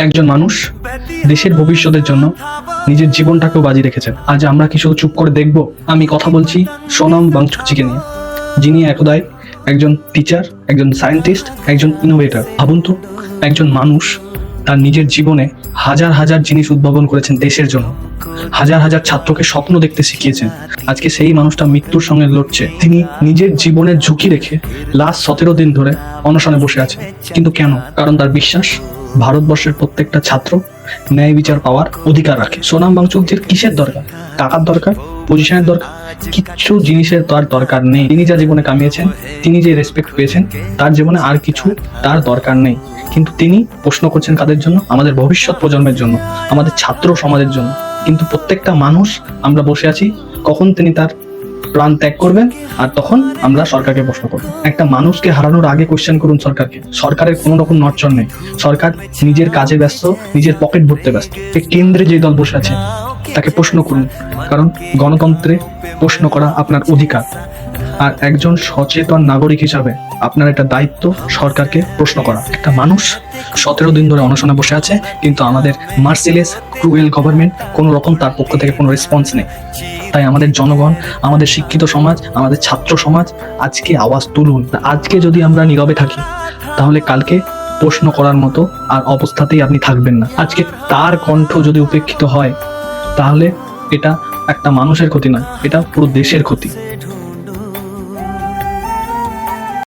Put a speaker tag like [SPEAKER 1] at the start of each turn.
[SPEAKER 1] একজন মানুষ দেশের ভবিষ্যতের জন্য নিজের জীবনটাকেও বাজি রেখেছেন। আজ আমরা কি শুধু চুপ করে দেখব? আমি কথা বলছি সোনাম ওয়াংচুকজিকে নিয়ে, যিনি একদাই একজন টিচার, একজন সায়েন্টিস্ট, একজন ইনোভেটর। ভাবুন তো, একজন মানুষ তার নিজের জীবনে হাজার হাজার জিনিস উদ্ভাবন করেছেন দেশের জন্য, হাজার হাজার ছাত্রকে স্বপ্ন দেখতে শিখিয়েছেন। আজকে সেই মানুষটা মৃত্যুর সঙ্গে লড়ছে। তিনি নিজের জীবনের ঝুঁকি রেখে লাস্ট 17 দিন ধরে অনশনে বসে আছেন। কিন্তু কেন? কারণ তার বিশ্বাস ভারতবর্ষের প্রত্যেকটা ছাত্র ন্যায় বিচার পাওয়ার অধিকার রাখে। সোনাম ওয়াংচুকজির কিসের দরকার? টাকার দরকার, পজিশনের দরকার? কিচ্ছু জিনিসের তার দরকার নেই। তিনি যা জীবনে কামিয়েছেন, তিনি যে রেসপেক্ট পেয়েছেন, তার জীবনে আর কিছু তার দরকার নেই। কিন্তু তিনি প্রশ্ন করছেন কাদের জন্য? আমাদের ভবিষ্যৎ প্রজন্মের জন্য, আমাদের ছাত্র সমাজের জন্য। কিন্তু প্রত্যেকটা মানুষ আমরা বসে আছি, কখন তিনি তার প্রাণ ত্যাগ করবেন, আর তখন আমরা সরকারকে প্রশ্ন করব। একটা মানুষকে হারানোর আগে কোশ্চেন করুন সরকারকে। সরকারের কোনো রকম নড়চড় নেই। সরকার নিজের কাজে ব্যস্ত, নিজের পকেট ভরতে ব্যস্ত। এই কেন্দ্রে যে দল বসে আছে তাকে প্রশ্ন করুন, কারণ গণতন্ত্রে প্রশ্ন করা আপনার অধিকার। আর একজন সচেতন নাগরিক হিসাবে আপনার একটা দায়িত্ব সরকারকে প্রশ্ন করা। একটা মানুষ 17 দিন ধরে অনশনে বসে আছে, কিন্তু আমাদের মার্সিলেস ক্রুয়েল গভর্নমেন্ট কোনো রকম তার পক্ষ থেকে কোনো রেসপন্স নেই। তাই আমাদের জনগণ, আমাদের শিক্ষিত সমাজ, আমাদের ছাত্র সমাজ আজকে আওয়াজ তুলুন। আজকে যদি আমরা নীরবে থাকি, তাহলে কালকে প্রশ্ন করার মতো আর অবস্থাতেই আপনি থাকবেন না। আজকে তার কণ্ঠ যদি উপেক্ষিত হয়, তাহলে এটা একটা মানুষের ক্ষতি নয়, এটা পুরো দেশের ক্ষতি।